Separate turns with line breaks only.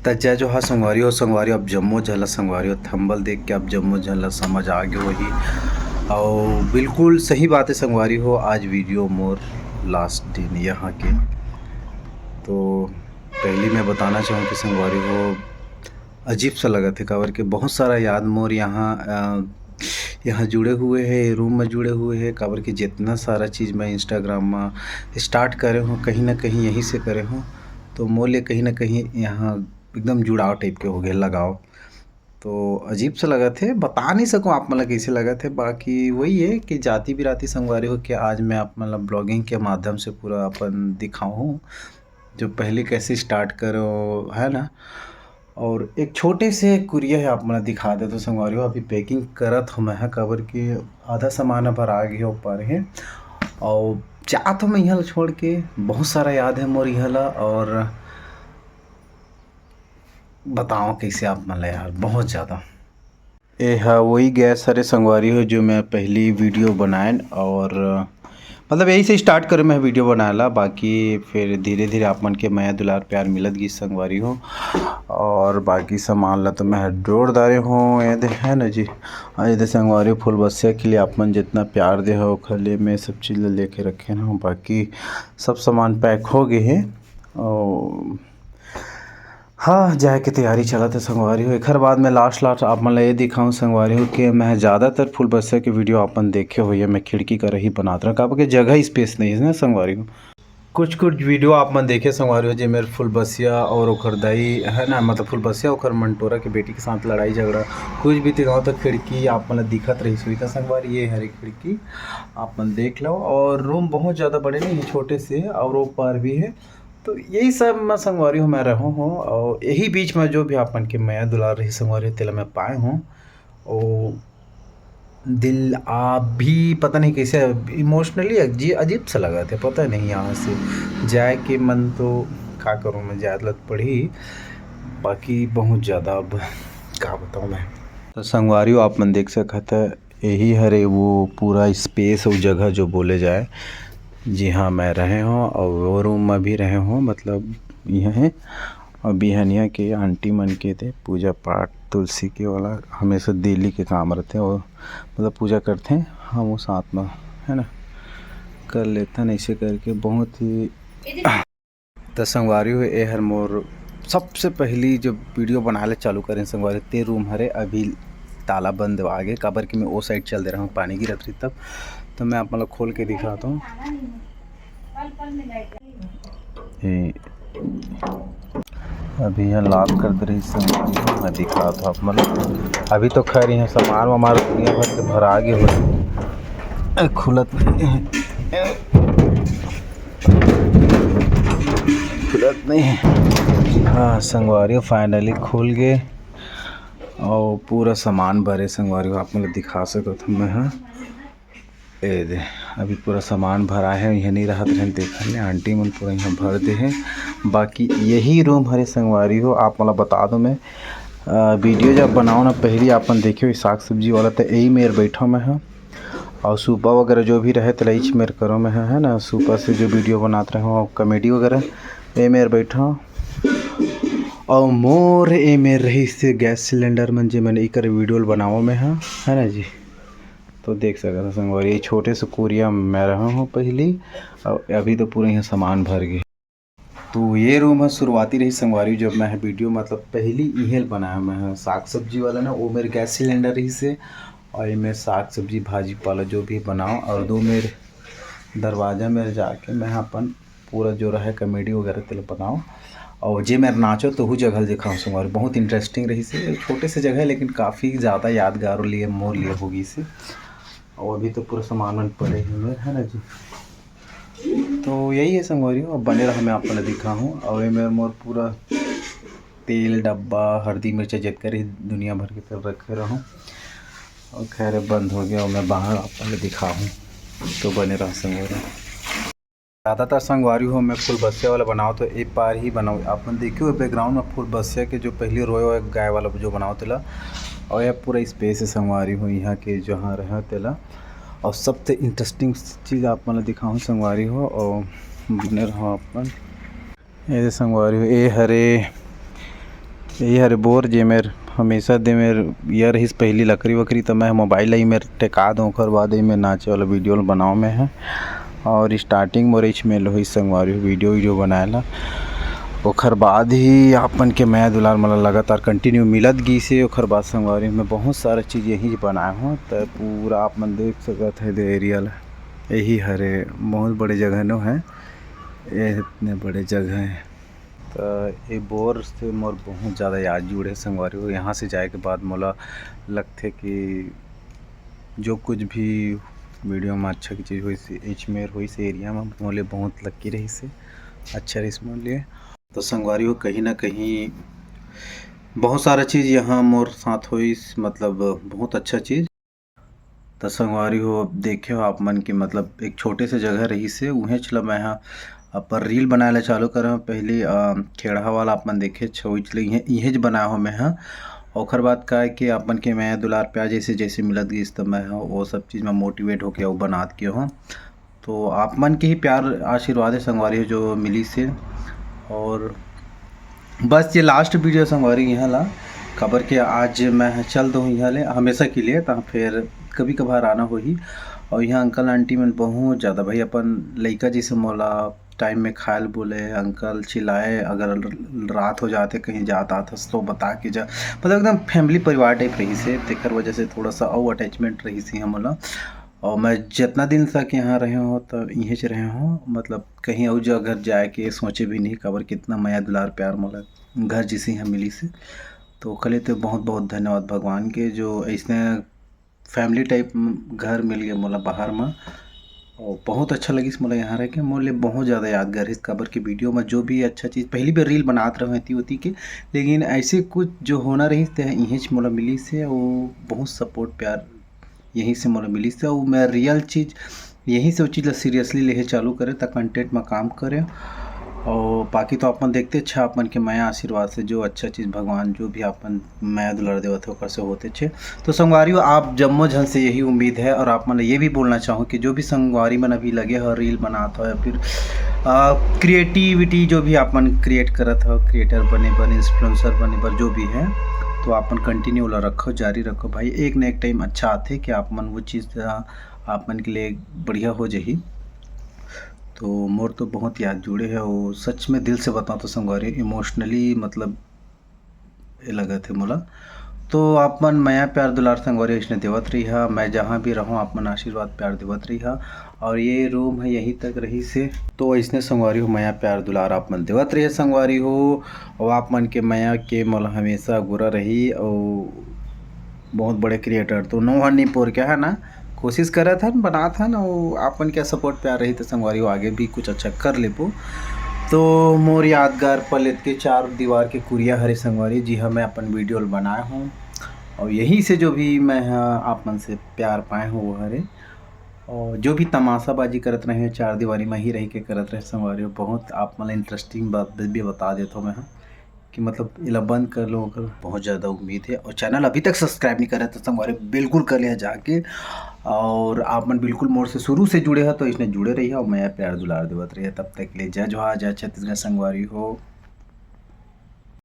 त जय जोहार संगवारी अब जम्मो झला संगवारी थंबल देख के अब जम्मो झला समझ आ गए वही और बिल्कुल सही बात है संगवारी हो। आज वीडियो मोर लास्ट दिन यहाँ के तो पहली मैं बताना चाहूँ कि संगवारी हो अजीब सा लगा थे काबर के बहुत सारा याद मोर यहाँ जुड़े हुए हैं, रूम में जुड़े हुए हैं काबर के जितना सारा चीज़ मैं इंस्टाग्राम में स्टार्ट करे हूँ कहीं ना कहीं यहीं से करे हूँ तो मोले कहीं ना कहीं यहाँ एकदम जुड़ाव टाइप के हो गए लगाव। तो अजीब सा लगा थे, बता नहीं सकूँ आप मतलब कैसे लगा थे। बाकी वही है कि जाति बिराती संगवारी हो कि आज मैं आप मतलब ब्लॉगिंग के माध्यम से पूरा अपन दिखाऊँ जो पहले कैसे स्टार्ट करो है ना। और एक छोटे से कुरिया है आप मतलब दिखा दे तो संगवारी हो अभी पैकिंग करत हूँ मैं कबर के आधा सामान भर आ गया ऊपर है और चाहत हूँ मैं यहाँ छोड़ के बहुत सारा याद है मोर यहाँ और बताओ कैसे आप मतलब यार बहुत ज़्यादा ये हाँ वही गैस सारे संगवारी हो जो मैं पहली वीडियो बनाए और मतलब यही से स्टार्ट करे मैं वीडियो बनाला। बाकी फिर धीरे धीरे आप मन के माया दुलार प्यार मिलत गई संगवारी हो और बाकी सामान ला तो मैं जोरदारे हूँ ये दे है ना जी। आज दे संगवारी फुल बस्या के लिए आप मन जितना प्यार दे हो खले में सब चीज़ लेके रखे ना बाकी सब सामान पैक हो गए हैं और हाँ जाए की तैयारी चला था संगवारी हो। एक बाद में लास्ट आप मतलब ये दिखाऊँ संगवारी हो कि मैं ज़्यादातर फुल बस्या की वीडियो अपन देखे हुई है मैं खिड़की का रही बनाता रहा काबर के जगह स्पेस नहीं है ना संगवारी हो। कुछ वीडियो आप मन देखे संगवारी हो जो मेरे फुल बसिया और ओखर दाई है ना मतलब फुल बसिया ओखर मंटोरा के बेटी के साथ लड़ाई झगड़ा कुछ भी दिखाओ तो खिड़की आप मतलब दिखत रही सुई था संगवारी ये हरी खिड़की आप मन देख लो। और रूम बहुत ज़्यादा बड़े नहीं है छोटे से और वो पार भी है तो यही सब मैं संगवारी हूँ मैं रहूँ हूँ और यही बीच में जो भी आपन के माया दुलार रही संगवारी तेला मैं पाए हूँ और दिल आप भी पता नहीं कैसे इमोशनली अजीब सा लगा था पता नहीं यहाँ से जाए के मन तो क्या करूँ मैं ज़्यादा पड़ी बाकी बहुत ज़्यादा अब क्या बताऊँ मैं। तो संगवारी हो आप मन देख सकत है यही हरे वो पूरा स्पेस और जगह जो बोले जाए जी हाँ मैं रहे हूँ और वो रूम में भी रहे हूँ मतलब यह है और बिहनिया के आंटी मन के थे पूजा पाठ तुलसी के वाला हमेशा डेली के काम रहते और मतलब पूजा करते हैं हम वो साथ में है ना कर लेते हैं ऐसे करके बहुत ही तो संगवारी हुए ए हर मोर सबसे पहली जो वीडियो बनाने चालू करें संगवारी ते रूम हरे अभी ताला बंद आगे काबर कि मैं वो साइड चल दे रहा हूँ पानी गिरत रही तब तो मैं आप मतलब खोल के दिखाता हूँ। अभी यहाँ लॉक कर दे रही संगवारी मैं दिखा था आप मतलब अभी तो खैर यहाँ सामान वामान दुनिया भर से भर आगे हो खुलत नहीं है। हाँ संगवारी फाइनली खुल गए और पूरा सामान भरे संगवारी आप मतलब दिखा सको तो मैं हाँ ए दे अभी पूरा सामान भरा है यह नहीं रहा रहने देखा नहीं आंटी मन पूरा यहाँ भर दे हैं। बाकी यही रूम हरे संगवारी हो आप मतलब बता दो मैं वीडियो जब बनाओ ना पहली आपन देखियो साग सब्जी वाला तो यही मेरे बैठा मैं हाँ और सुबह वगैरह जो भी रहे तो लईच मेरे करो में है ना सुबह से जो वीडियो बनाते रहे हो कॉमेडी वगैरह ये मेरे बैठा और मोर ए मेरे रही से गैस सिलेंडर मन जो मैंने एक वीडियो बनाओ में हाँ है ना जी। तो देख सकता था संगवारी ये छोटे से कोरिया मैं रहा हूँ पहली और अभी तो पूरे यहाँ सामान भर गए। तो ये रूम है शुरुआती रही संगवारी जब मैं वीडियो मतलब पहली इहेल बनाया मैं साग सब्जी वाला ना वो मेरे गैस सिलेंडर रही से और ये मेरे साग सब्जी भाजी पाला जो भी बनाओ और दो मेरे दरवाज़ा में जाके मैं अपन पूरा जो रहा कॉमेडी वगैरह तेल बनाओ और जे मेरे नाचो तो वो जगह दिखाऊँ संगवारी बहुत इंटरेस्टिंग रही से छोटे से जगह है लेकिन काफ़ी ज़्यादा यादगार लिए मोर लिए होगी से और अभी तो पूरा सामान पड़े हुए है ना जी। तो यही है संगवारी अब बने रहा मैं आप दिखा हूँ और ये मेरे मोर पूरा तेल डब्बा हल्दी मिर्चा जित कर ही दुनिया भर की तरफ रखे रहूँ और खैर बंद हो गया और मैं बाहर आप दिखा हूँ तो बने रहा संगवारी। ज़्यादातर संगवारी हो मैं फुल बस्या वाला बनाओ तो एक बार ही बनाओ आप देखियो बैकग्राउंड में फुल बस्या के जो पहले रोए गाय वाला जो बनाओ तेला और यह पूरा स्पेस है संगवारी हो यहाँ के जहाँ रहा तेला और सबसे इंटरेस्टिंग चीज़ आप मतलब दिखाऊँ संगवारी हो और बने रहो अपन ये संगवारी हो ये हरे यही हरे बोर जे मेर हमेशा दे मेर यह रहीस पहली लकड़ी वकड़ी तो मैं मोबाइल ही मेर टेका दूँ ओकर बाद ही मैं नाचे वाला वीडियो बनाओ में है। और स्टार्टिंग मोर इच में लोही संगवारी वीडियो बनाएला ओखर बाद ही आपन के मैं दुलार मतलब लगातार कंटिन्यू मिलत गी से। ओखर बाद संगवारी में बहुत सारा चीज़ यही बनाए हूँ तो पूरा आप मन देख सकत है दे एरिया यही हरे बहुत बड़े जगह नो है, ये इतने बड़े जगह हैं। तो ये बोर से मोर बहुत ज़्यादा याद जुड़े संगवारी हो। यहाँ से जाए के बाद मोला लगते कि जो कुछ भी वीडियो में अच्छा की चीज़ हुई से एचमेर हुई से एरिया में मोले बहुत लक्की रही से अच्छा रही मोर लिए। तो संगवारी हो कहीं ना कहीं बहुत सारा चीज़ यहाँ मोर साथ हुई मतलब बहुत अच्छा चीज़। तो संगवारी हो देखे हो आप मन की मतलब एक छोटे से जगह रही से उहें चला मैं यहाँ पर रील बनाए चालू कर पहले खेड़ा वाला आप मन देखे छोच इहेज बनाया हो मैं हाँ। ओखर बाद का है कि अपन के मैं दुलार प्यार जैसे जैसे मिलत गई तो मैं वो सब चीज़ में मोटिवेट होके वो बनात के हूँ। तो आप मन के ही प्यार आशीर्वाद है संगवारी जो मिली से। और बस ये लास्ट वीडियो संगवारी यहाँ ला खबर के आज मैं चल दूँ यहाँ ले हमेशा के लिए तो फिर कभी कभार आना हो ही। और यहाँ अंकल आंटी में बहुत ज़्यादा भाई अपन लड़का जैसे मोला टाइम में खायल बोले अंकल चिल्लाए अगर रात हो जाते कहीं जाता था तो बता के जा मतलब एकदम फैमिली परिवार टाइप रही से तेकर वजह से थोड़ा सा और अटैचमेंट रही सी हमला। और मैं जितना दिन तक यहाँ रहे हो तो यहीं से रहे हो मतलब कहीं और जगह जाए के सोचे भी नहीं खबर कितना माया दुलार प्यार मोला घर जैसे यहाँ मिली से। तो कल तो बहुत बहुत धन्यवाद भगवान के जो ऐसे फैमिली टाइप घर मिल गया मोला बाहर में। और बहुत अच्छा लगी मोला यहाँ रह के मोले बहुत ज़्यादा यादगार है खबर की वीडियो में जो भी अच्छा चीज़ पहली बार रील बनात रहे थी होती के लेकिन ऐसे कुछ जो होना रही थे यहीं से मोला मिली से वो बहुत सपोर्ट प्यार यहीं से मोला मिली से। और मैं रियल चीज़ यहीं से वो चीज़ सीरियसली ले चालू करे तक कंटेंट में काम करें। और बाकी तो अपन देखते अच्छा अपन के माया आशीर्वाद से जो अच्छा चीज़ भगवान जो भी अपन माया दुलार देवत थे ओकर से होते छे। तो संगवारी आप जम्मो झन से यही उम्मीद है। और आप मन ये भी बोलना चाहूँ कि जो भी संगवारी मन अभी लगे हो रील बनाता हो या फिर क्रिएटिविटी जो भी आप मन क्रिएट करत हो क्रिएटर बने इन्फ्लुएंसर बने पर जो भी है तो अपन कंटिन्यू ला रखो जारी रखो भाई एक न एक टाइम अच्छा आते कि आप मन वो चीज़ आप मन के लिए बढ़िया हो जाही। तो मोर तो बहुत याद जुड़े है वो सच में दिल से बताऊँ तो संगवारी इमोशनली मतलब ये लगा थे मोला। तो आप मन माया प्यार दुलार संगवारी इसने देवत रही है मैं जहाँ भी रहूँ आप मन आशीर्वाद प्यार देवत रही है। और ये रूम है यहीं तक रही से तो इसने संगवारी हो माया प्यार दुलार आप मन देवत रही है संगवारी हो। और आप मन के माया के मोला हमेशा गुरा रही और बहुत बड़े क्रिएटर तो नो हनी पोर क्या है ना कोशिश करा था बना था ना वो आपन क्या सपोर्ट प्यार रही तो संगवारी हो आगे भी कुछ अच्छा कर ले पो। तो मोर यादगार पल के चार दीवार के कुरिया हरे संगवारी जी हाँ मैं अपन वीडियो बनाया हूँ। और यहीं से जो भी मैं आप मन से प्यार पाए हूँ वो हरे और जो भी तमाशाबाजी करत रहे चार दीवारी में ही रह के करत रहे संगवारी बहुत आप मतलब इंटरेस्टिंग बात भी बता देता हूँ मैं कि मतलब इला बंद कर लो कर बहुत ज़्यादा उम्मीद है। और चैनल अभी तक सब्सक्राइब नहीं करे तो संगवारी बिल्कुल कर लिया जाके। और आप मन बिल्कुल मोर से शुरू से जुड़े हो तो इसने जुड़े रही है और मैं प्यार दुलार देवत रही है। तब तक के लिए जय जोहार जय छत्तीसगढ़ संगवारी हो।